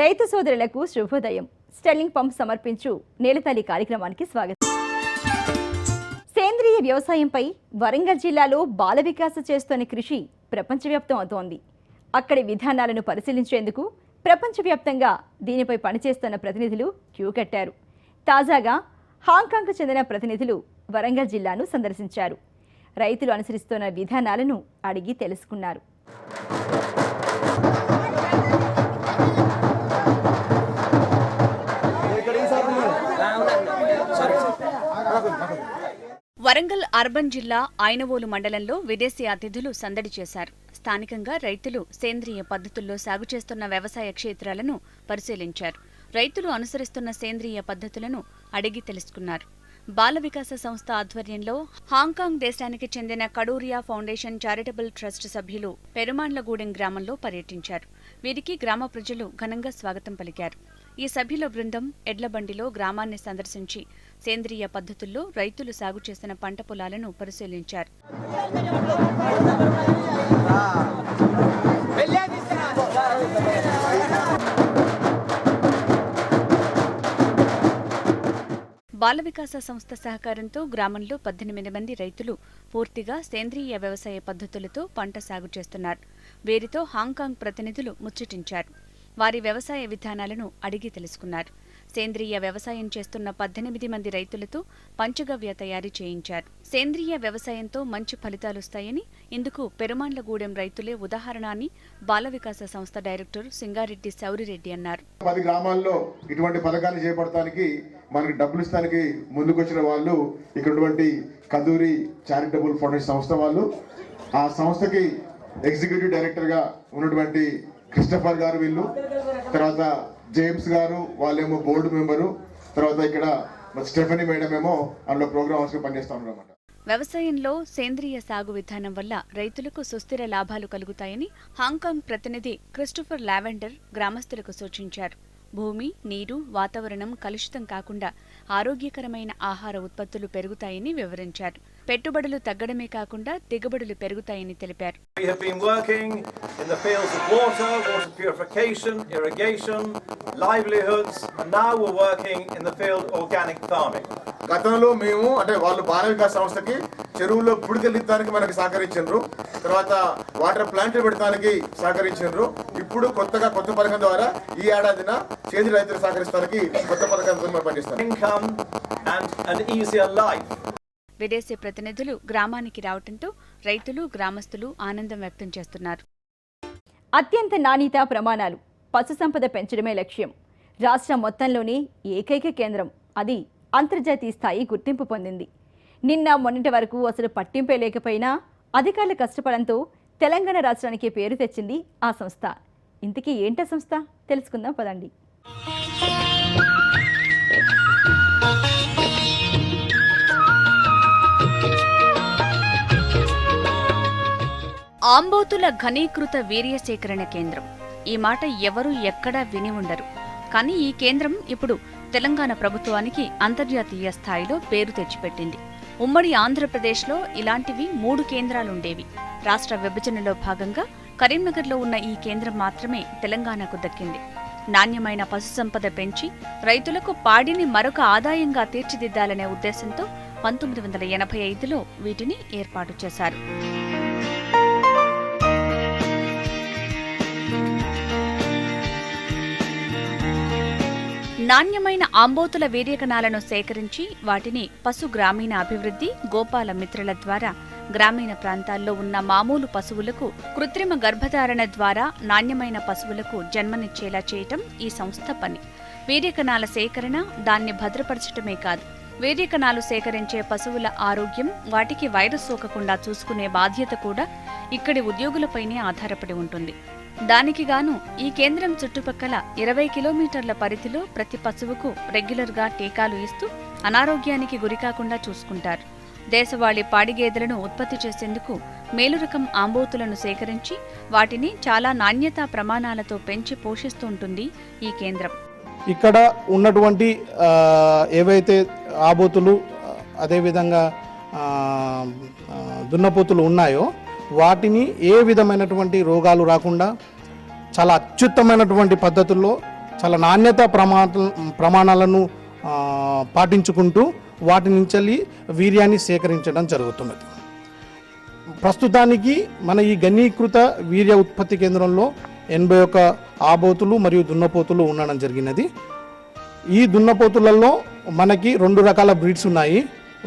రైతు సోదరులకు శుభోదయం. స్టెర్లింగ్ పంప్ సమర్పించు నేలతల్లి కార్యక్రమానికి స్వాగతం. సేంద్రియ వ్యవసాయంపై వరంగల్ జిల్లాలో బాల వికాస చేస్తున్న కృషి ప్రపంచవ్యాప్తం అవుతోంది. అక్కడి విధానాలను పరిశీలించేందుకు ప్రపంచవ్యాప్తంగా దీనిపై పనిచేస్తున్న ప్రతినిధులు క్యూ కట్టారు. తాజాగా హాంకాంగ్కు చెందిన ప్రతినిధులు వరంగల్ జిల్లాను సందర్శించారు. రైతులు అనుసరిస్తున్న విధానాలను అడిగి తెలుసుకున్నారు. వరంగల్ అర్బన్ జిల్లా ఐనవోలు మండలంలో విదేశీ అతిథులు సందడి చేశారు. స్థానికంగా రైతులు సేంద్రియ పద్ధతుల్లో సాగు చేస్తున్న వ్యవసాయ క్షేత్రాలను పరిశీలించారు. రైతులు అనుసరిస్తున్న సేంద్రియ పద్ధతులను అడిగి తెలుసుకున్నారు. బాల వికాస సంస్థ ఆధ్వర్యంలో హాంకాంగ్ దేశానికి చెందిన కడూరియా ఫౌండేషన్ చారిటబుల్ ట్రస్ట్ సభ్యులు పెరుమాండ్లగూడెం గ్రామంలో పర్యటించారు. వీరికి గ్రామ ప్రజలు ఘనంగా స్వాగతం పలికారు. ఈ సభ్యుల బృందం ఎడ్లబండిలో గ్రామాన్ని సందర్శించి సేంద్రియ పద్ధతుల్లో రైతులు సాగు చేసిన పంట పొలాలను పరిశీలించారు. బాల వికాస సంస్థ సహకారంతో గ్రామంలో 18 మంది రైతులు పూర్తిగా సేంద్రియ వ్యవసాయ పద్ధతులతో పంట సాగు చేస్తున్నారు. వీరితో హాంకాంగ్ ప్రతినిధులు ముచ్చటించారు. వారి వ్యవసాయ విధానాలను అడిగి తెలుసుకున్నారు. సేంద్రియ వ్యవసాయం చేస్తున్న 18 మంది రైతులతో పంచగవ్య తయారీ చేయించారు. సేంద్రియ వ్యవసాయంతో మంచి ఫలితాలొస్తాయని, ఇందుకు పెరుమాండ్లగూడెం రైతులే ఉదాహరణ అని బాల వికాస సంస్థ డైరెక్టర్ సింగారెడ్డి సౌరిరెడ్డి అన్నారు. 10 గ్రామాల్లో ఇటువంటి పథకాలు చేపడటానికి మనకి డబ్బులు ఇస్తానికి ముందుకొచ్చిన వాళ్ళు ఇక్కడటువంటి కదూరి చారిటబుల్ ఫౌండేషన్ సంస్థ వాళ్ళు. ఆ సంస్థకి ఎగ్జిక్యూటివ్ డైరెక్టర్గా ఉన్నటువంటి క్రిస్టఫర్ గారు, వీళ్ళు తర్వాత జేమ్స్ గారు, వాళ్ళేమో బోర్డు మెంబరు, తర్వాత ఇక్కడ స్టెఫనీ మేడం ఏమో అందులో ప్రోగ్రామ్స్ పనిచేస్తా ఉన్నారన్నమాట. వ్యవసాయంలో సేంద్రియ సాగు విధానం వల్ల రైతులకు సుస్థిర లాభాలు కలుగుతాయని హాంకాంగ్ ప్రతినిధి క్రిస్టోఫర్ లావెండర్ గ్రామస్తులకు సూచించారు. భూమి, నీరు, వాతావరణం కలుషితం కాకుండా ఆరోగ్యకరమైన ఆహార ఉత్పత్తులు పెరుగుతాయని వివరించారు. పెట్టుబడులు తగ్గడమే కాకుండా దిగుబడులు పెరుగుతాయని తెలిపారు. We have been working in the fields of water purification, irrigation, livelihoods, and now we're working in the field of organic farming. గతంలో మేము అంటే వాళ్ళు బాల వికాస్ సంస్థకి చెరువులో పుడికెళ్ళించడానికి మనకి సహకరించారు. తర్వాత వాటర్ ప్లాంట్ పెడతానికి సహకరించారు. ఇప్పుడు కొత్త పథకం ద్వారా ఈ ఏడాదిన సేంద్రియ రైతులు సహకరిస్తానికి కొత్త పథకంతో పనిచేస్తారు. Income and an easier life. విదేశీ ప్రతినిధులు గ్రామానికి రావడంతో రైతులు, గ్రామస్తులు ఆనందం వ్యక్తం చేస్తున్నారు. అత్యంత నాణ్యతా ప్రమాణాలు, పశు సంపద పెంచడమే లక్ష్యం. రాష్ట్రం మొత్తంలోనే ఏకైక కేంద్రం. అది అంతర్జాతీయ స్థాయి గుర్తింపు పొందింది. నిన్న మొన్నటి వరకు అసలు పట్టింపే లేకపోయినా అధికారుల కష్టపడంతో తెలంగాణ రాష్ట్రానికి పేరు తెచ్చింది ఆ సంస్థ. ఇంతకీ ఏంటా సంస్థ తెలుసుకుందాం పదండి. ఆంబోతుల ఘనీకృత వీర్య సేకరణ కేంద్రం. ఈ మాట ఎవరూ ఎక్కడా విని ఉండరు. కానీ ఈ కేంద్రం ఇప్పుడు తెలంగాణ ప్రభుత్వానికి అంతర్జాతీయ స్థాయిలో పేరు తెచ్చిపెట్టింది. ఉమ్మడి ఆంధ్రప్రదేశ్లో ఇలాంటివి 3 కేంద్రాలుండేవి. రాష్ట్ర విభజనలో భాగంగా కరీంనగర్లో ఉన్న ఈ కేంద్రం మాత్రమే తెలంగాణకు దక్కింది. నాణ్యమైన పశుసంపద పెంచి రైతులకు పాడిని మరొక ఆదాయంగా తీర్చిదిద్దాలనే ఉద్దేశంతో 1985లో వీటిని ఏర్పాటు చేశారు. నాణ్యమైన ఆంబోతుల వీర్యకణాలను సేకరించి వాటిని పశు గ్రామీణ అభివృద్ధి, గోపాల మిత్రుల ద్వారా గ్రామీణ ప్రాంతాల్లో ఉన్న మామూలు పశువులకు కృత్రిమ గర్భధారణ ద్వారా నాణ్యమైన పశువులకు జన్మనిచ్చేలా చేయటం ఈ సంస్థ పని. వీర్యకణాల సేకరణ, దాన్ని భద్రపరచటమే కాదు, వీర్యకణాలు సేకరించే పశువుల ఆరోగ్యం, వాటికి వైరస్ సోకకుండా చూసుకునే బాధ్యత కూడా ఇక్కడి ఉద్యోగులపైనే ఆధారపడి ఉంటుంది. దానికి గాను ఈ కేంద్రం చుట్టుపక్కల 20 కిలోమీటర్ల పరిధిలో ప్రతి పశువుకు రెగ్యులర్గా టీకాలు ఇస్తూ అనారోగ్యానికి గురికాకుండా చూసుకుంటారు. దేశవాళీ పాడిగేదెలను ఉత్పత్తి చేసేందుకు మేలురకం ఆంబోతులను సేకరించి వాటిని చాలా నాణ్యతా ప్రమాణాలతో పెంచి పోషిస్తూ ఉంటుంది ఈ కేంద్రం. ఇక్కడ ఉన్నటువంటి ఏవైతే ఆబోతులు అదేవిధంగా దున్నపోతులు ఉన్నాయో వాటిని ఏ విధమైనటువంటి రోగాలు రాకుండా చాలా అత్యుత్తమైనటువంటి పద్ధతుల్లో చాలా నాణ్యత ప్రమాణాలను పాటించుకుంటూ వాటి నుంచి వీర్యాన్ని సేకరించడం జరుగుతున్నది. ప్రస్తుతానికి మన ఈ ఘనీకృత వీర్య ఉత్పత్తి కేంద్రంలో 81 ఆబోతులు మరియు దున్నపోతులు ఉండడం జరిగినది. ఈ దున్నపోతులలో మనకి 2 రకాల బ్రీడ్స్ ఉన్నాయి.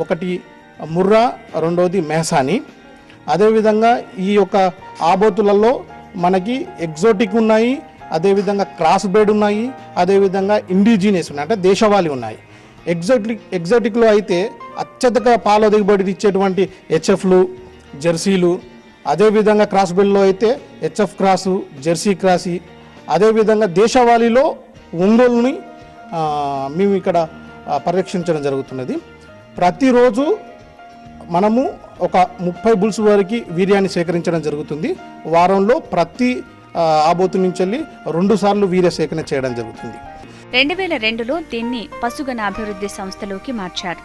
ఒకటి ముర్రా, రెండవది మెహసాని. అదేవిధంగా ఈ యొక్క ఆబోతులలో మనకి ఎగ్జోటిక్ ఉన్నాయి, అదేవిధంగా క్రాస్ బ్రీడ్ ఉన్నాయి, అదేవిధంగా ఇండిజినియస్ ఉన్నాయి, అంటే దేశవాళీ ఉన్నాయి. ఎగ్జోటిక్లో అయితే అత్యధిక పాల దిగుబడి ఇచ్చేటువంటి హెచ్ఎఫ్లు, జెర్సీలు, అదేవిధంగా క్రాస్ బ్రీడ్లో అయితే హెచ్ఎఫ్ క్రాసు, జెర్సీ క్రాసి, అదేవిధంగా దేశవాళీలో ఒంగోలుని మేము ఇక్కడ పరీక్షించడం జరుగుతున్నది. ప్రతిరోజు మనము ఒక 30 బుల్స్ వరకు వీర్యాన్ని సేకరించడం జరుగుతుంది. వారంలో ప్రతి ఆబోతు నుంచి 2 సార్లు వీర్య సేకరణ చేయడం జరుగుతుంది. 2002లో దీన్ని పశుగణ అభివృద్ధి సంస్థలోకి మార్చారు.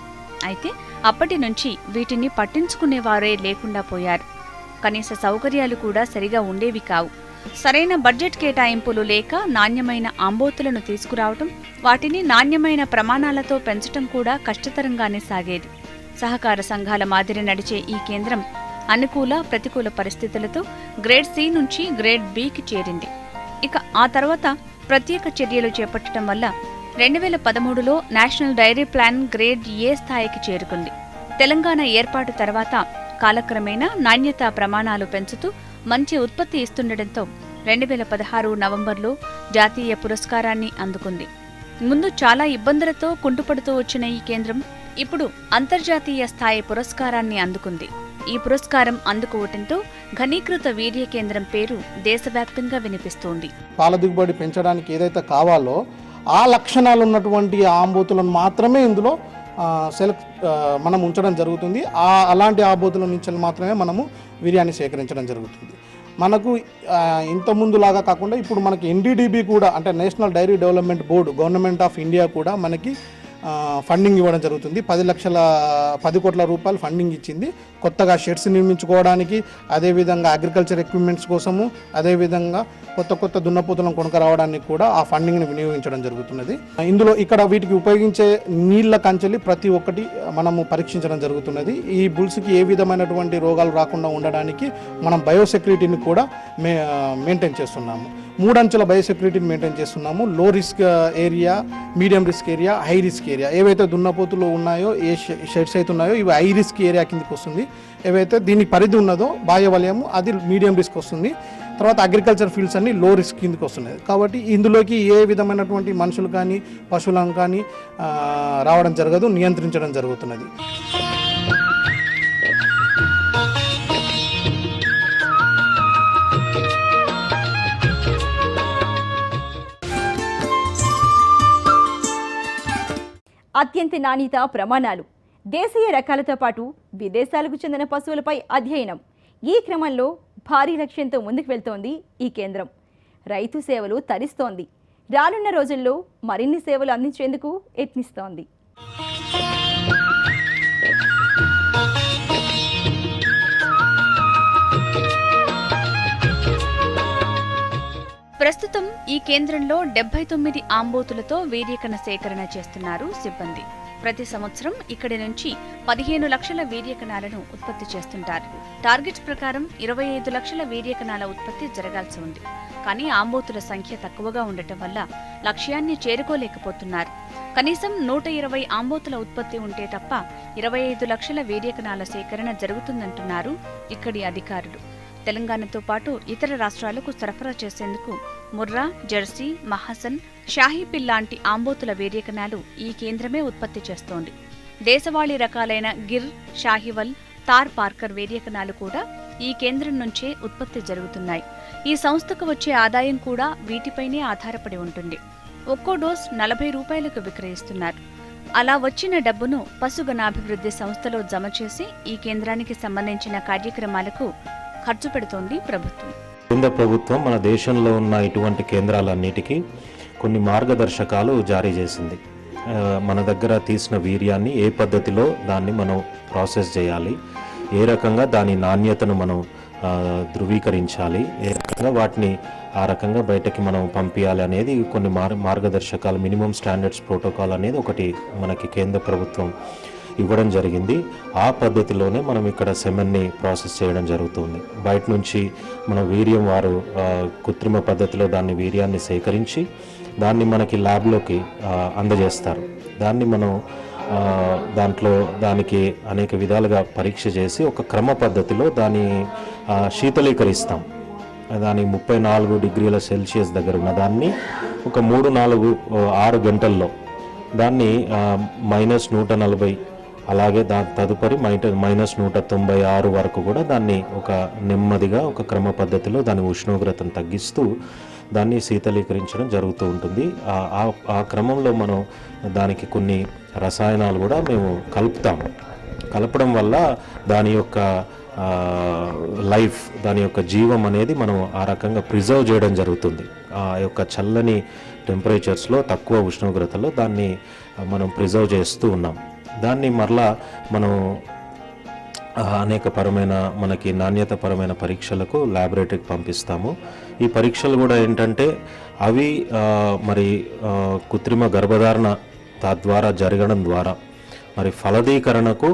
అయితే అప్పటి నుంచి వీటిని పట్టించుకునేవారే లేకుండా పోయారు. కనీస సౌకర్యాలు కూడా సరిగా ఉండేవి కావు. సరైన బడ్జెట్ కేటాయింపులు లేక నాణ్యమైన ఆంబోతులను తీసుకురావటం, వాటిని నాణ్యమైన ప్రమాణాలతో పెంచటం కూడా కష్టతరంగానే సాగేది. సహకార సంఘాల మాదిరి నడిచే ఈ కేంద్రం అనుకూల ప్రతికూల పరిస్థితులతో గ్రేడ్ సి నుంచి గ్రేడ్ బికి చేరింది. ఇక ఆ తర్వాత ప్రత్యేక చర్యలు చేపట్టడం వల్ల 2013లో national dairy plan grade A స్థాయికి చేరుకుంది. తెలంగాణ ఏర్పాటు తర్వాత కాలక్రమేణా నాణ్యతా ప్రమాణాలు పెంచుతూ మంచి ఉత్పత్తి ఇస్తుండటంతో 2016 నవంబర్లో జాతీయ పురస్కారాన్ని అందుకుంది. ముందు చాలా ఇబ్బందులతో కుంటుపడుతూ వచ్చిన ఈ కేంద్రం ఇప్పుడు అంతర్జాతీయ స్థాయి పురస్కారాన్ని అందుకుంది. ఈ పురస్కారం అందుకోవటంతో ఘనీకృత వీర్య కేంద్రం పేరు దేశవ్యాప్తంగా వినిపిస్తోంది. పాల దిగుబడి పెంచడానికి ఏదైతే కావాలో ఆ లక్షణాలు ఉన్నటువంటి ఆంబోతులను మాత్రమే ఇందులో మనం ఉంచడం జరుగుతుంది. అలాంటి ఆబోతుల నుంచి మాత్రమే మనము వీర్యాన్ని సేకరించడం జరుగుతుంది. మనకు ఇంతకుముందు లాగా కాకుండా ఇప్పుడు మనకి ఎన్డీడీబీ కూడా, అంటే national dairy development board, government of India కూడా మనకి ఫండింగ్ ఇవ్వడం జరుగుతుంది. 10 కోట్ల రూపాయలు ఫండింగ్ ఇచ్చింది కొత్తగా షెడ్స్ నిర్మించుకోవడానికి, అదేవిధంగా అగ్రికల్చర్ ఎక్విప్మెంట్స్ కోసము, అదేవిధంగా కొత్త దున్నపోతులను కొనుక్కరావడానికి కూడా ఆ ఫండింగ్ని వినియోగించడం జరుగుతున్నది. ఇందులో ఇక్కడ వీటికి ఉపయోగించే నీళ్ల కంచెలి ప్రతి ఒక్కటి మనము పరీక్షించడం జరుగుతున్నది. ఈ బుల్స్కి ఏ విధమైనటువంటి రోగాలు రాకుండా ఉండడానికి మనం బయోసెక్యూరిటీని కూడా మెయింటైన్ చేస్తున్నాము. 3 అంచెల బయోసెక్యూరిటీని మెయింటైన్ చేస్తున్నాము. లో risk area, medium risk area, high risk area. ఏవైతే దున్నపోతులు ఉన్నాయో, ఏ షెడ్స్ అయితే ఉన్నాయో ఇవి హై రిస్క్ ఏరియా కిందకి వస్తుంది. ఏవైతే దీనికి పరిధి ఉన్నదో బాహ్య వలయము అది మీడియం రిస్క్ వస్తుంది. తర్వాత అగ్రికల్చర్ ఫీల్డ్స్ అన్ని లో రిస్క్ కిందకి వస్తున్నాయి. కాబట్టి ఇందులోకి ఏ విధమైనటువంటి మనుషులు కానీ పశువులను కానీ రావడం జరగదు, నియంత్రించడం జరుగుతున్నది. అత్యంత నాణ్యత ప్రమాణాలు, దేశీయ రకాలతో పాటు విదేశాలకు చెందిన పశువులపై అధ్యయనం. ఈ క్రమంలో భారీ లక్ష్యంతో ముందుకు వెళ్తోంది ఈ కేంద్రం. రైతు సేవలు తరిస్తోంది. రానున్న రోజుల్లో మరిన్ని సేవలు అందించేందుకు యత్నిస్తోంది. ప్రస్తుతం ఈ కేంద్రంలో 79 ఆంబోతులతో వీర్యకణ సేకరణ చేస్తున్నారు సిబ్బంది. ప్రతి సంవత్సరం ఇక్కడి నుంచి 15 లక్షల వీర్యకణాలను ఉత్పత్తి చేస్తుంటారు. టార్గెట్స్ ప్రకారం 25 లక్షల వీర్యకణాల ఉత్పత్తి జరగాల్సి ఉంది. కానీ ఆంబోతుల సంఖ్య తక్కువగా ఉండటం వల్ల లక్ష్యాన్ని చేరుకోలేకపోతున్నారు. కనీసం 120 ఆంబోతుల ఉత్పత్తి ఉంటే తప్ప 25 లక్షల వీర్యకణాల సేకరణ జరుగుతుందంటున్నారు ఇక్కడి అధికారులు. తెలంగాణతో పాటు ఇతర రాష్ట్రాలకు సరఫరా చేసేందుకు ముర్రా, జెర్సీ, మహాసన్, షాహీపిల్ లాంటి ఆంబోతుల వీర్యకణాలు ఈ కేంద్రమే ఉత్పత్తి చేస్తోంది. దేశవాళీ రకాలైన గిర్, షాహివల్, తార్ పార్కర్ వీర్యకణాలు కూడా ఈ కేంద్రం నుంచే ఉత్పత్తి జరుగుతున్నాయి. ఈ సంస్థకు వచ్చే ఆదాయం కూడా వీటిపైనే ఆధారపడి ఉంటుంది. ఒక్కో డోస్ 40 రూపాయలకు విక్రయిస్తున్నారు. అలా వచ్చిన డబ్బును పశుగణాభివృద్ధి సంస్థలో జమ చేసి ఈ కేంద్రానికి సంబంధించిన కార్యక్రమాలకు ఖర్చు పెడుతోంది ప్రభుత్వం. కేంద్ర ప్రభుత్వం మన దేశంలో ఉన్న ఇటువంటి కేంద్రాలన్నిటికీ కొన్ని మార్గదర్శకాలు జారీ చేసింది. మన దగ్గర తీసిన వీర్యాన్ని ఏ పద్ధతిలో దాన్ని మనం ప్రాసెస్ చేయాలి, ఏ రకంగా దాని నాణ్యతను మనం ధృవీకరించాలి, ఏ రకంగా వాటిని ఆ రకంగా బయటకి మనం పంపించాలి అనేది కొన్ని మార్గదర్శకాలు, మినిమం స్టాండర్డ్స్ ప్రోటోకాల్ అనేది ఒకటి మనకి కేంద్ర ప్రభుత్వం ఇవ్వడం జరిగింది. ఆ పద్ధతిలోనే మనం ఇక్కడ సెమెన్ని ప్రాసెస్ చేయడం జరుగుతుంది. బయట నుంచి మన వీర్యం వారు కృత్రిమ పద్ధతిలో దాన్ని వీర్యాన్ని సేకరించి దాన్ని మనకి ల్యాబ్లోకి అందజేస్తారు. దాన్ని మనం దానికి అనేక విధాలుగా పరీక్ష చేసి ఒక క్రమ పద్ధతిలో దాన్ని శీతలీకరిస్తాం. దాని 34 డిగ్రీల సెల్సియస్ దగ్గర ఉన్న దాన్ని ఒక 3-6 గంటల్లో దాన్ని -140 అలాగే దాని తదుపరి -196 వరకు కూడా దాన్ని ఒక నెమ్మదిగా ఒక క్రమ పద్ధతిలో దాని ఉష్ణోగ్రతను తగ్గిస్తూ దాన్ని శీతలీకరించడం జరుగుతూ ఉంటుంది. ఆ క్రమంలో మనం దానికి కొన్ని రసాయనాలు కూడా మేము కలపడం వల్ల దాని యొక్క లైఫ్, దాని యొక్క జీవం అనేది మనం ఆ రకంగా ప్రిజర్వ్ చేయడం జరుగుతుంది. ఆ యొక్క చల్లని టెంపరేచర్స్లో తక్కువ ఉష్ణోగ్రతలో దాన్ని మనం ప్రిజర్వ్ చేస్తూ ఉన్నాం. దాన్ని మరలా మనం అనేకపరమైన మనకి నాణ్యతపరమైన పరీక్షలకు ల్యాబొరేటరీకి పంపిస్తాము. ఈ పరీక్షలు కూడా ఏంటంటే అవి మరి కృత్రిమ గర్భధారణ తద్వారా జరగడం ద్వారా మరి ఫలదీకరణకు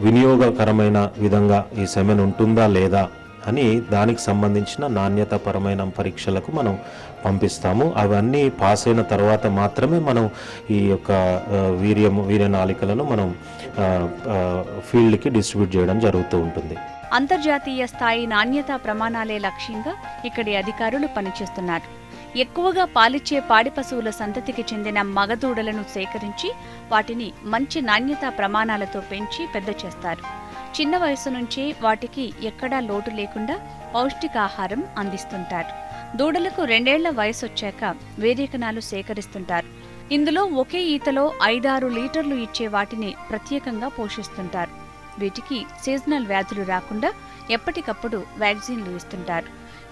వినియోగకరమైన విధంగా ఈ సెమెన్ ఉంటుందా లేదా అని దానికి సంబంధించిన నాణ్యతపరమైన పరీక్షలకు మనం పంపిస్తాము. అవన్నీ పాస్ అయిన తర్వాత మాత్రమే మనం ఈ యొక్క వీర్యనాళికలను మనం ఫీల్డ్కి డిస్ట్రిబ్యూట్ చేయడం జరుగుతూ ఉంటుంది. అంతర్జాతీయ స్థాయి నాణ్యతా ప్రమాణాలే లక్ష్యంగా ఇక్కడి అధికారులు పనిచేస్తున్నారు. ఎక్కువగా పాలిచ్చే పాడి పశువుల సంతతికి చెందిన మగదూడలను సేకరించి వాటిని మంచి నాణ్యతా ప్రమాణాలతో పెంచి పెద్ద చేస్తారు. చిన్న వయసు నుంచే వాటికి ఎక్కడా లోటు లేకుండా పౌష్టికాహారం అందిస్తుంటారు. దూడలకు 2 ఏళ్ల వయసొచ్చాక వీర్యకణాలు సేకరిస్తుంటారు. ఇందులో ఒకే ఈతలో 5-6 లీటర్లు ఇచ్చే వాటిని ప్రత్యేకంగా పోషిస్తుంటారు. వీటికి సీజనల్ వ్యాధులు రాకుండా ఎప్పటికప్పుడు వ్యాక్సిన్లు ఇస్తుంటారు.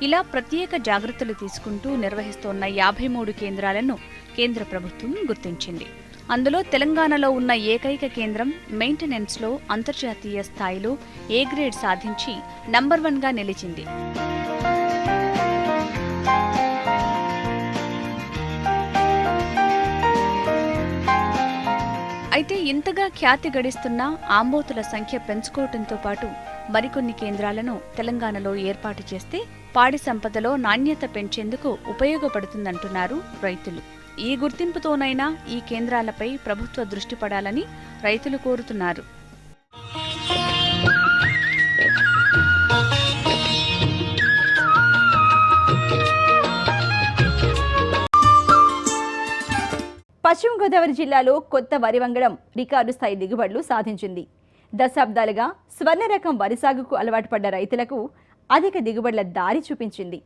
ఇలా ప్రత్యేక జాగ్రత్తలు తీసుకుంటూ నిర్వహిస్తోన్న 53 కేంద్రాలను కేంద్ర ప్రభుత్వం గుర్తించింది. అందులో తెలంగాణలో ఉన్న ఏకైక కేంద్రం మెయింటెనెన్స్లో అంతర్జాతీయ స్థాయిలో ఏ గ్రేడ్ సాధించి నంబర్ 1గా నిలిచింది. అయితే ఇంతగా ఖ్యాతి గడిస్తున్న ఆంబోతుల సంఖ్య పెంచుకోవడంతో పాటు మరికొన్ని కేంద్రాలను తెలంగాణలో ఏర్పాటు చేస్తే పాడి సంపదలో నాణ్యత పెంచేందుకు ఉపయోగపడుతుందంటున్నారు రైతులు. ఈ గుర్తింపుతోనైనా ఈ కేంద్రాలపై ప్రభుత్వ దృష్టి పడాలని రైతులు కోరుతున్నారు. పశ్చిమ గోదావరి జిల్లాలో కొత్త వరి వంగడం రికార్డు స్థాయి దిగుబడులు సాధించింది. దశాబ్దాలుగా స్వర్ణ రకం వరి సాగుకు అలవాటు పడ్డ రైతులకు అధిక దిగుబడుల దారి చూపించింది.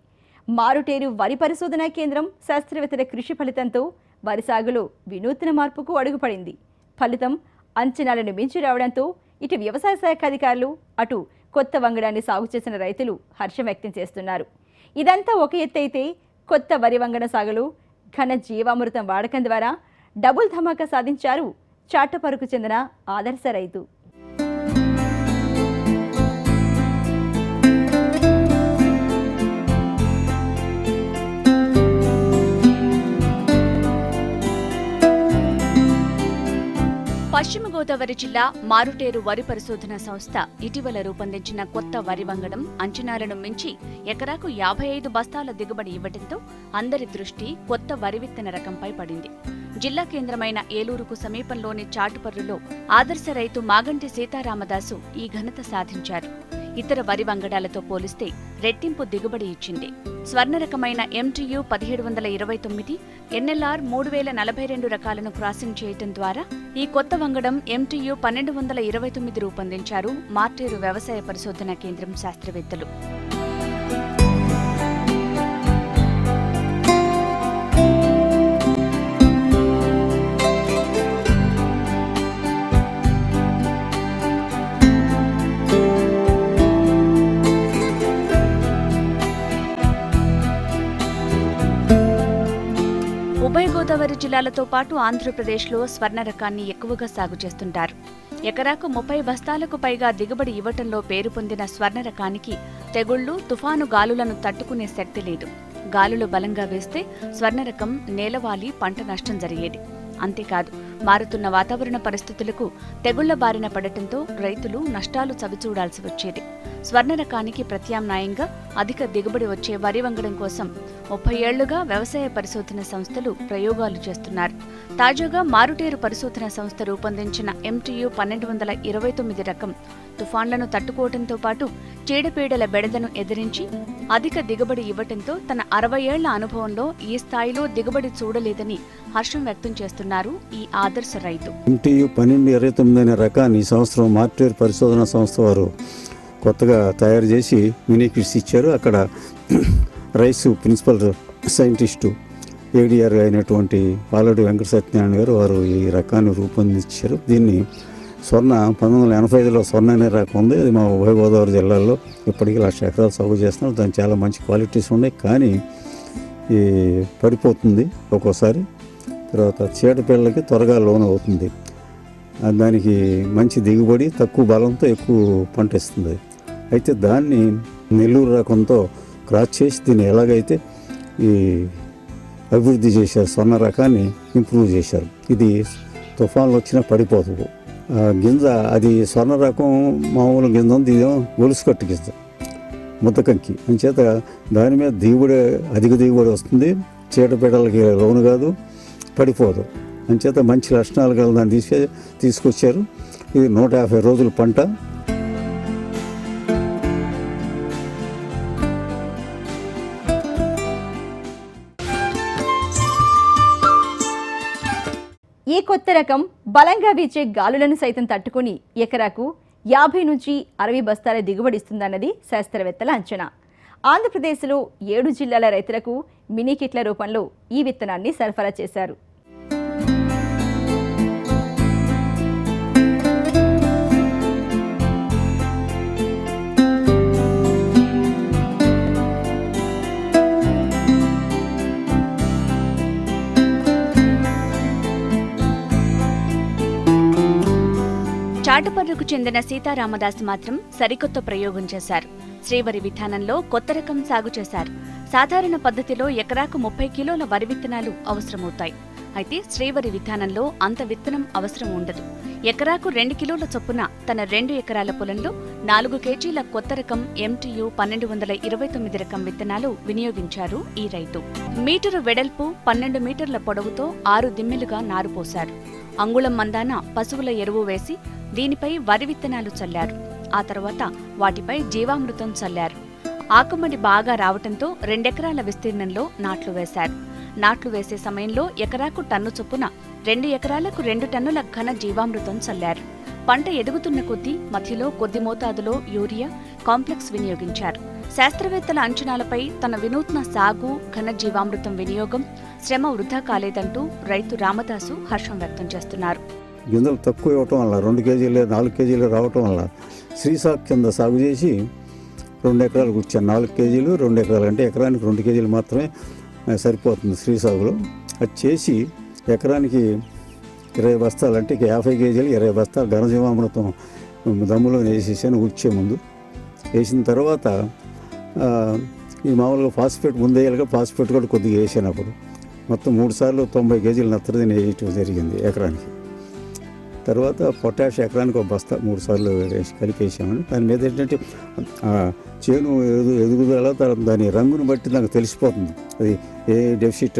మారుటేరు వరి పరిశోధనా కేంద్రం శాస్త్రవేత్తల కృషి ఫలితంతో వరి సాగులో వినూత్న మార్పుకు అడుగుపడింది. ఫలితం అంచనాలను మించి రావడంతో ఇటు వ్యవసాయ శాఖ అధికారులు, అటు కొత్త వంగడాన్ని సాగు చేసిన రైతులు హర్షం వ్యక్తం చేస్తున్నారు. ఇదంతా ఒక ఎత్తైతే కొత్త వరి వంగడ సాగులో ఘన జీవామృతం వాడకం ద్వారా డబుల్ ధమాకా సాధించారు చాటపరుకు చెందిన ఆదర్శ రైతు. పశ్చిమ గోదావరి జిల్లా మారుటేరు వరి పరిశోధన సంస్థ ఇటీవల రూపొందించిన కొత్త వరి వంగడం అంచనాలను మించి ఎకరాకు 55 బస్తాల దిగుబడి ఇవ్వడంతో అందరి దృష్టి కొత్త వరి విత్తన రకంపై పడింది. జిల్లా కేంద్రమైన ఏలూరుకు సమీపంలోని చాటుపర్రులో ఆదర్శ రైతు మాగంటి సీతారామదాసు ఈ ఘనత సాధించారు. ఇతర వరి వంగడాలతో పోలిస్తే రెట్టింపు దిగుబడి ఇచ్చింది. స్వర్ణ రకమైన MTU 1729, NLR 3042 రకాలను క్రాసింగ్ చేయటం ద్వారా ఈ కొత్త వంగడం MTU 1229 రూపొందించారు మార్టేరు వ్యవసాయ పరిశోధనా కేంద్రం శాస్త్రవేత్తలు. ఉభయ గోదావరి జిల్లాలతో పాటు ఆంధ్రప్రదేశ్లో స్వర్ణ రకాన్ని ఎక్కువగా సాగు చేస్తుంటారు. ఎకరాకు 30 బస్తాలకు పైగా దిగుబడి ఇవ్వటంలో పేరు పొందిన స్వర్ణ రకానికి తెగుళ్లు, తుఫాను గాలులను తట్టుకునే శక్తి లేదు. గాలులు బలంగా వేస్తే స్వర్ణ రకం నేలవాలి పంట నష్టం జరిగేది. అంతేకాదు, మారుతున్న వాతావరణ పరిస్థితులకు తెగుళ్ల బారిన పడటంతో రైతులు నష్టాలు చవిచూడాల్సి వచ్చేది. స్వర్ణ రకానికి ప్రత్యామ్నాయంగా అధిక దిగుబడి వచ్చే వరి వంగడం కోసం 30 ఏళ్లుగా వ్యవసాయ పరిశోధన సంస్థలు ప్రయోగాలు చేస్తున్నారు. తాజాగా మారుటేరు పరిశోధన సంస్థ రూపొందించిన MTU 1229 రకం తుఫాన్లను తట్టుకోవడంతో పాటు చీడపీడల బెడదను ఎదిరించి అధిక దిగుబడి ఇవ్వటంతో తన 60 ఏళ్ల అనుభవంలో ఈ స్థాయిలో దిగుబడి చూడలేదని హర్షం వ్యక్తం చేస్తున్నారు ఈ ఆదర్శ రైతు. MTU 1229 అనే రకాన్ని ఈ సంవత్సరం మార్టేర్ పరిశోధన సంస్థ వారు కొత్తగా తయారు చేసి మినీ కిట్స్ ఇచ్చారు. అక్కడ రైసు ప్రిన్సిపల్ సైంటిస్టు ADR అయినటువంటి పాలడు వెంకట సత్యనారాయణ గారు వారు ఈ రకాన్ని రూపొందించారు. దీన్ని స్వర్ణ 1985లో స్వర్ణ అనే రకం ఉంది. అది మా ఉభయ గోదావరి జిల్లాల్లో ఇప్పటికీ 1,00,000 ఎకరాలు సాగు చేస్తున్నారు. దానికి చాలా మంచి క్వాలిటీస్ ఉన్నాయి, కానీ ఈ పడిపోతుంది ఒక్కోసారి. తర్వాత చీడపీడలకి త్వరగా లోన్ అవుతుంది. దానికి మంచి దిగుబడి, తక్కువ బలంతో ఎక్కువ పంట ఇస్తుంది. అయితే దాన్ని నెల్లూరు రకంతో క్రాస్ చేసి దీన్ని ఎలాగైతే ఈ అభివృద్ధి చేశారు, స్వర్ణ రకాన్ని ఇంప్రూవ్ చేశారు. ఇది తుఫాన్లు వచ్చినా పడిపోతుంది. గింజ అది స్వర్ణ రకం మామూలు గింజ ఉంది, ఇదేమో గొలుసు కట్టు గింజ, ముద్దకంకి. అంచేత దాని మీద దిగుబడి అధిక దిగుబడి వస్తుంది, చీడపీడలకి లోను కాదు, పడిపోదు. అంచేత మంచి లక్షణాలు గల దాన్ని తీసుకొచ్చారు. ఇది 150 రోజుల పంట. ఈ కొత్త రకం బలంగా వీచే గాలులను సైతం తట్టుకుని ఎకరాకు 50 నుంచి 60 బస్తాల దిగుబడిస్తుందన్నది శాస్త్రవేత్తల అంచనా. ఆంధ్రప్రదేశ్లో 7 జిల్లాల రైతులకు మినీ కిట్ల రూపంలో ఈ విత్తనాన్ని సరఫరా చేశారు. చాటపర్రుకు చెందిన సీతారామదాసు మాత్రం సరికొత్త ప్రయోగం చేశారు. శ్రీవరి విధానంలో కొత్త రకం సాగు చేశారు. సాధారణ పద్ధతిలో ఎకరాకు 30 కిలోల వరి విత్తనాలు అవసరమవుతాయి. అయితే శ్రీవరి విధానంలో అంత విత్తనం అవసరం ఉండదు. ఎకరాకు 2 కిలోల చొప్పున తన 2 ఎకరాల పొలంలో 4 కేజీల కొత్త రకం MTU 1229 రకం విత్తనాలు వినియోగించారు ఈ రైతు. మీటరు వెడల్పు, 12 మీటర్ల పొడవుతో 6 దిమ్మెలుగా నారు పోశారు. అంగుళం మందాన పశువుల ఎరువు వేసి దీనిపై వరి విత్తనాలు చల్లారు. ఆ తర్వాత వాటిపై జీవామృతం చల్లారు. ఆకుమడి బాగా రావటంతో 2 ఎకరాల విస్తీర్ణంలో నాట్లు వేశారు. నాట్లు వేసే సమయంలో ఎకరాకు టన్ను చొప్పున 2 ఎకరాలకు 2 టన్నుల ఘన జీవామృతం చల్లారు. పంట ఎదుగుతున్న కొద్దీ మధ్యలో కొద్ది మోతాదులో యూరియా, కాంప్లెక్స్ వినియోగించారు. శాస్త్రవేత్తల అంచనాలపై తన వినూత్న సాగు, ఘన జీవామృతం వినియోగం, శ్రమ వృధా కాలేదంటూ రైతు రామదాసు హర్షం వ్యక్తం చేస్తున్నారు. గింజలు తక్కువ ఇవ్వటం వల్ల 2 కేజీలు 4 కేజీలు రావటం వల్ల శ్రీసాగు కింద సాగు చేసి 2 ఎకరాలు కూర్చాను. 4 కేజీలు 2 ఎకరాలు అంటే ఎకరానికి 2 కేజీలు మాత్రమే సరిపోతుంది శ్రీసాగులో. అది చేసి ఎకరానికి 20 బస్తాలు అంటే 50 కేజీలు 20 బస్తాలు ఘనజీవామృతం దమ్ములో వేసేసాను ఉచ్చే ముందు. వేసిన తర్వాత ఈ మామూలుగా ఫాస్ఫేట్ ముందు వేయాలిగా, ఫాస్ఫేట్ కూడా కొద్దిగా వేసాను. అప్పుడు మొత్తం 3 సార్లు 90 కేజీలు నత్రజని వేయటం జరిగింది ఎకరానికి. తర్వాత పొటాష్ ఎకరానికి 1 బస్తా 3 సార్లు కలిపేసామని. దాని మీద ఏంటంటే చేను ఎదుగుదల దాని రంగును బట్టి నాకు తెలిసిపోతుంది. అది ఏ డెఫిసిట్,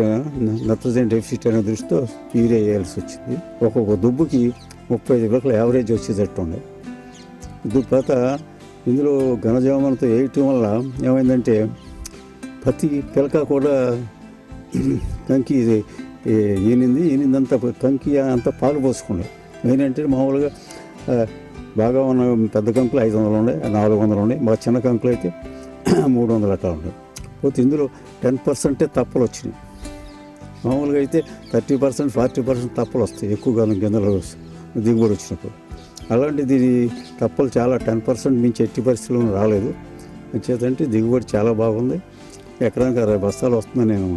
నత్రజని డెఫిసిట్ అనే దృష్టితో యూరియా వేయాల్సి వచ్చింది. ఒక్కొక్క దుబ్బుకి 35 పిలకలు యావరేజ్ వచ్చేటట్టు ఉండే. తర్వాత ఇందులో ఘనజీవామృతం వేయటం వల్ల ఏమైందంటే ప్రతి పిలక కూడా కంకి ఈనిందంతా కంకి అంతా పాలు పోసుకున్నాయి. ఏంటంటే మామూలుగా బాగా ఉన్న పెద్ద కంకులు 500 ఉన్నాయి, 400 ఉన్నాయి. మా చిన్న కంకులు అయితే 300 అట్లా ఉన్నాయి. పోతే ఇందులో 10% తప్పలు వచ్చినాయి. మామూలుగా అయితే 30%, 40% తప్పలు వస్తాయి ఎక్కువగా గింజలు దిగుబడి వచ్చినప్పుడు. అలాంటిది తప్పలు చాలా 10% మించి ఎట్టి పరిస్థితుల్లో రాలేదు. చేతంటే దిగుబడి చాలా బాగుంది. ఎకరానికి 60 బస్తాలు వస్తుందని నేను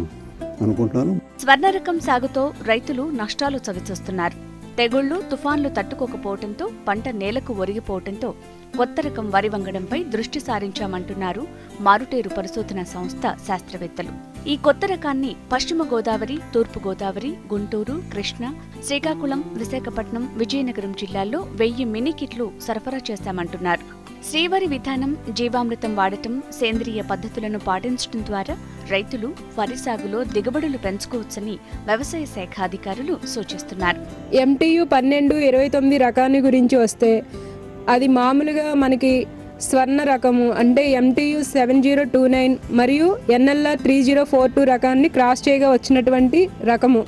అనుకుంటున్నాను. స్వర్ణ రకం సాగుతో రైతులు నష్టాలు చవిచూస్తున్నారు. తెగుళ్లు, తుఫాన్లు తట్టుకోకపోవడంతో పంట నేలకు ఒరిగిపోవడంతో కొత్త రకం వరి వంగడంపై దృష్టి సారించామంటున్నారు మారుటేరు పరిశోధనా సంస్థ శాస్త్రవేత్తలు. ఈ కొత్త రకాన్ని పశ్చిమ గోదావరి, తూర్పు గోదావరి, గుంటూరు, కృష్ణా, శ్రీకాకుళం, విశాఖపట్నం, విజయనగరం జిల్లాల్లో 1000 మినీ కిట్లు సరఫరా చేశామంటున్నారు. శ్రీవరి విధానం, జీవామృతం వాడటం, సేంద్రియ పద్ధతులను పాటించడం ద్వారా రైతులు వరి సాగులో దిగుబడులు పెంచుకోవచ్చని వ్యవసాయ శాఖ అధికారులు సూచిస్తున్నారు. MTU 1229 రకాన్ని గురించి వస్తే అది మామూలుగా మనకి స్వర్ణ రకము అంటే MTU 7029 మరియు NLR 3042 రకాన్ని క్రాస్ చేయగా వచ్చినటువంటి రకము.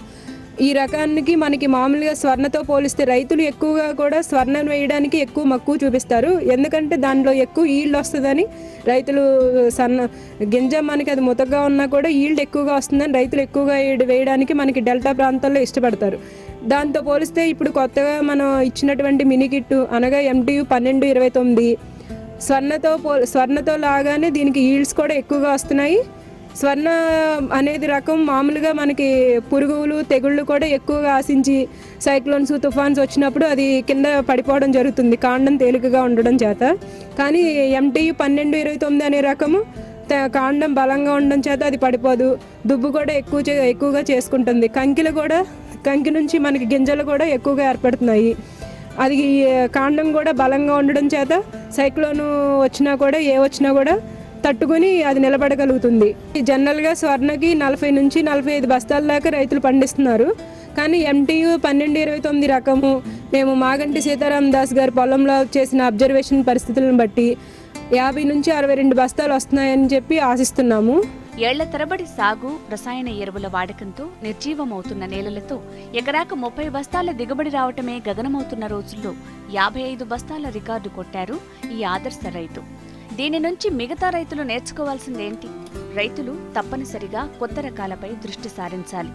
ఈ రకానికి మనకి మామూలుగా స్వర్ణతో పోలిస్తే రైతులు ఎక్కువగా కూడా స్వర్ణం వేయడానికి ఎక్కువ మక్కువ చూపిస్తారు. ఎందుకంటే దానిలో ఎక్కువ ఈల్డ్ వస్తుందని రైతులు గింజ మనకి అది ముతగ్గా ఉన్నా కూడా ఈల్డ్ ఎక్కువగా వస్తుందని రైతులు ఎక్కువగా వేయడానికి మనకి డెల్టా ప్రాంతాల్లో ఇష్టపడతారు. దాంతో పోలిస్తే ఇప్పుడు కొత్తగా మనం ఇచ్చినటువంటి మినీ కిట్టు అనగా MTU 1229 స్వర్ణతో లాగానే దీనికి ఈల్డ్స్ కూడా ఎక్కువగా వస్తున్నాయి. స్వర్ణ అనేది రకం మామూలుగా మనకి పురుగులు, తెగుళ్ళు కూడా ఎక్కువగా ఆశించి సైక్లోన్స్, తుఫాన్స్ వచ్చినప్పుడు అది కింద పడిపోవడం జరుగుతుంది కాండం తేలికగా ఉండడం చేత. కానీ MTU 1229 అనే రకము కాండం బలంగా ఉండడం చేత అది పడిపోదు, దుబ్బు కూడా ఎక్కువగా చేసుకుంటుంది. కంకి నుంచి మనకి గింజలు కూడా ఎక్కువగా ఏర్పడుతున్నాయి. అది కాండం కూడా బలంగా ఉండడం చేత సైక్లోన్ వచ్చినా కూడా తట్టుకొని అది నిలబడగలుగుతుంది. జనరల్గా స్వర్ణకి 40 నుంచి 45 బస్తాల దాకా రైతులు పండిస్తున్నారు. కానీ MTU 1229 రకము మేము మాగంటి సీతారాం దాస్ గారి పొలంలో చేసిన అబ్జర్వేషన్ పరిస్థితులను బట్టి 50 నుంచి 62 బస్తాలు వస్తున్నాయని చెప్పి ఆశిస్తున్నాము. ఏళ్ల తరబడి సాగు, రసాయన ఎరువుల వాడకంతో నిర్జీవమవుతున్న నేలలతో ఎకరాకు 30 బస్తాల దిగుబడి రావటమే గగనమవుతున్న రోజుల్లో 55 బస్తాల రికార్డు కొట్టారు ఈ ఆదర్శ రైతు. దీని నుంచి మిగతా రైతులు నేర్చుకోవాల్సిందేంటి? రైతులు తప్పనిసరిగా కొత్త రకాలపై దృష్టి సారించాలి.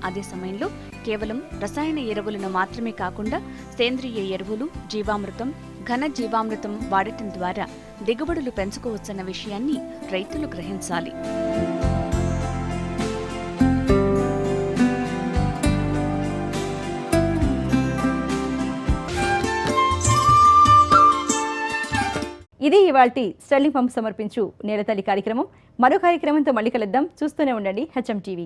అదే సమయంలో కేవలం రసాయన ఎరువులను మాత్రమే కాకుండా సేంద్రియ ఎరువులు, జీవామృతం, ఘన జీవామృతం వాడటం ద్వారా దిగుబడులు పెంచుకోవచ్చన్న విషయాన్ని రైతులు గ్రహించాలి. ఇది ఇవాల్టి స్టెర్లింగ్ పంప్ సమర్పించు నేలతల్లి కార్యక్రమం. మరో కార్యక్రమంతో మళ్ళీ కలుద్దాం. చూస్తూనే ఉండండి HM TV.